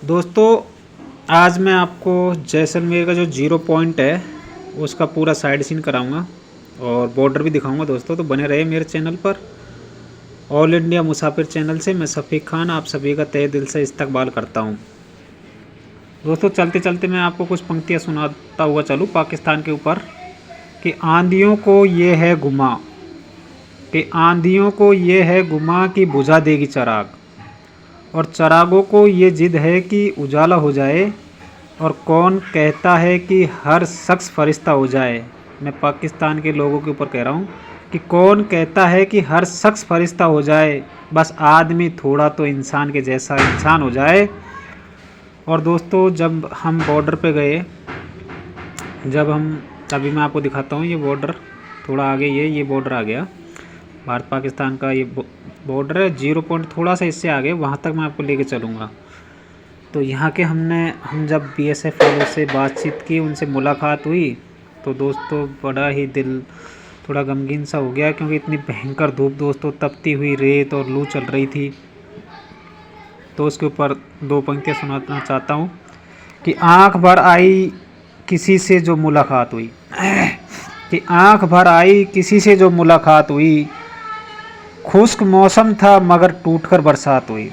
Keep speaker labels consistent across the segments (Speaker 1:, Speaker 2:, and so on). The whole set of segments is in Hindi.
Speaker 1: दोस्तों आज मैं आपको जैसलमेर का जो जीरो पॉइंट है उसका पूरा साइड सीन कराऊंगा और बॉर्डर भी दिखाऊंगा। दोस्तों तो बने रहे मेरे चैनल पर। ऑल इंडिया मुसाफिर चैनल से मैं शफीक खान आप सभी का तहे दिल से इस्तकबाल करता हूं। दोस्तों चलते चलते मैं आपको कुछ पंक्तियां सुनाता हुआ चलूँ पाकिस्तान के ऊपर कि आंधियों को ये है गुमा, कि आंधियों को ये है गुमा कि बुझा देगी चराग, और चरागों को ये जिद है कि उजाला हो जाए, और कौन कहता है कि हर शख्स फरिश्ता हो जाए। मैं पाकिस्तान के लोगों के ऊपर कह रहा हूँ कि कौन कहता है कि हर शख्स फरिश्ता हो जाए, बस आदमी थोड़ा तो इंसान के जैसा इंसान हो जाए। और दोस्तों जब हम बॉर्डर पे गए, अभी मैं आपको दिखाता हूँ, ये बॉर्डर थोड़ा आगे, ये बॉर्डर आ गया भारत पाकिस्तान का, ये बॉर्डर है। जीरो पॉइंट थोड़ा सा इससे आगे, वहाँ तक मैं आपको लेके चलूँगा। तो यहाँ के हम जब बीएसएफ वालों से बातचीत की, उनसे मुलाकात हुई, तो दोस्तों बड़ा ही दिल थोड़ा गमगीन सा हो गया, क्योंकि इतनी भयंकर धूप दोस्तों, तपती हुई रेत और लू चल रही थी। तो उसके ऊपर दो पंक्तियाँ सुनाना चाहता हूँ कि आँख भर आई किसी से जो मुलाकात हुई, कि आँख भर आई किसी से जो मुलाकात हुई, खुश्क मौसम था मगर टूटकर बरसात हुई।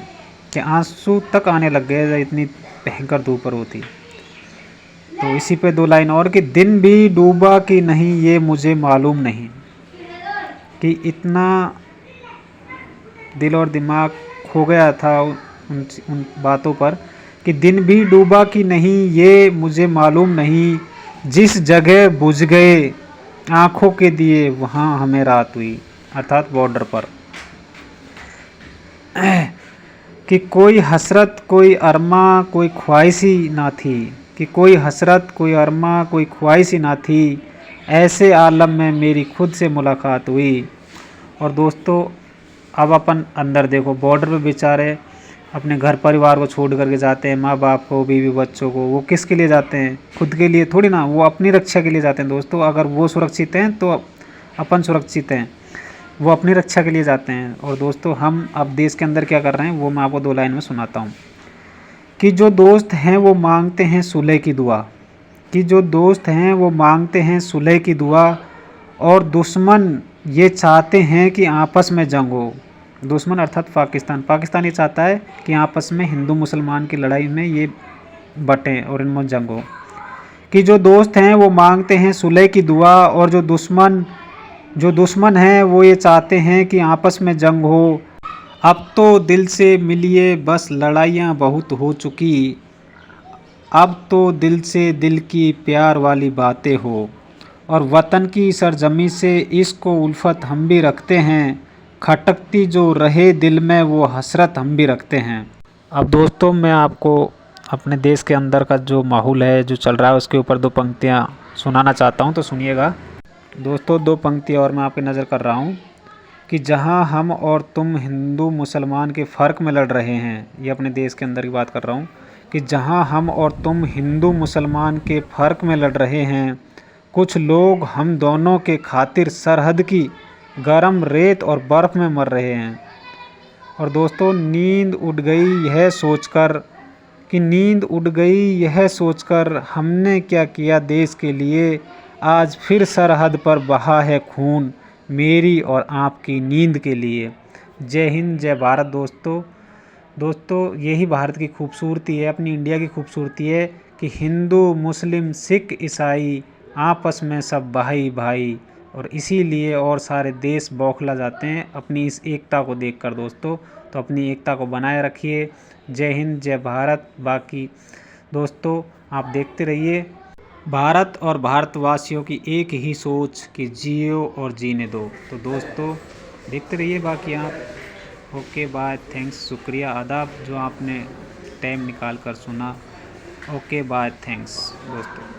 Speaker 1: कि आंसू तक आने लग गए, इतनी भयंकर धूप होती। तो इसी पे दो लाइन और कि दिन भी डूबा कि नहीं ये मुझे मालूम नहीं, कि इतना दिल और दिमाग खो गया था उन बातों पर कि दिन भी डूबा कि नहीं ये मुझे मालूम नहीं, जिस जगह बुझ गए आँखों के दिए वहाँ हमें रात हुई। अर्थात बॉर्डर पर कि कोई हसरत कोई अरमा कोई ख्वाहिशी ना थी, कि कोई हसरत कोई अरमा कोई ख्वाहिशी ना थी, ऐसे आलम में मेरी खुद से मुलाकात हुई। और दोस्तों अब अपन अंदर देखो, बॉर्डर पे बेचारे अपने घर परिवार को छोड़ करके जाते हैं, माँ बाप को, बीवी बच्चों को। वो किसके लिए जाते हैं? खुद के लिए थोड़ी ना, वो अपनी रक्षा के लिए जाते हैं। दोस्तों अगर वो सुरक्षित हैं तो अपन सुरक्षित हैं, वो अपनी रक्षा के लिए जाते हैं। और दोस्तों हम अब देश के अंदर क्या कर रहे हैं वो मैं आपको दो लाइन में सुनाता हूँ कि जो दोस्त हैं वो मांगते हैं सुलह की दुआ, कि जो दोस्त हैं वो मांगते हैं सुलह की दुआ, और दुश्मन ये चाहते हैं कि आपस में जंग हो। दुश्मन अर्थात पाकिस्तान ये चाहता है कि आपस में हिंदू मुसलमान की लड़ाई में ये बटें और इनमें जंग हो। कि जो दोस्त हैं वो मांगते हैं सुलह की दुआ, और जो दुश्मन हैं वो ये चाहते हैं कि आपस में जंग हो। अब तो दिल से मिलिए बस लड़ाइयाँ बहुत हो चुकी, अब तो दिल से दिल की प्यार वाली बातें हो, और वतन की सरजमी से इसको उल्फत हम भी रखते हैं, खटकती जो रहे दिल में वो हसरत हम भी रखते हैं। अब दोस्तों मैं आपको अपने देश के अंदर का जो माहौल है जो चल रहा है उसके ऊपर दो पंक्तियाँ सुनाना चाहता हूँ, तो सुनिएगा। दोस्तों दो पंक्तियाँ और मैं आपकी नज़र कर रहा हूँ कि जहाँ हम और तुम हिंदू मुसलमान के फ़र्क में लड़ रहे हैं, ये अपने देश के अंदर की बात कर रहा हूँ, कि जहाँ हम और तुम हिंदू मुसलमान के फ़र्क में लड़ रहे हैं, कुछ लोग हम दोनों के खातिर सरहद की गर्म रेत और बर्फ़ में मर रहे हैं। और दोस्तों नींद उड़ गई यह सोचकर हमने क्या किया देश के लिए, आज फिर सरहद पर बहा है खून मेरी और आपकी नींद के लिए। जय हिंद जय भारत। दोस्तों यही भारत की खूबसूरती है, अपनी इंडिया की खूबसूरती है कि हिंदू मुस्लिम सिख ईसाई आपस में सब भाई भाई, और इसीलिए और सारे देश बौखला जाते हैं अपनी इस एकता को देखकर। दोस्तों तो अपनी एकता को बनाए रखिए। जय हिंद जय भारत। बाकी दोस्तों आप देखते रहिए भारत और भारतवासियों की एक ही सोच कि जियो और जीने दो। तो दोस्तों देखते रहिए। बाकी आप ओके बाय, थैंक्स, शुक्रिया, आदाब जो आपने टाइम निकाल कर सुना। ओके बाय, थैंक्स दोस्तों।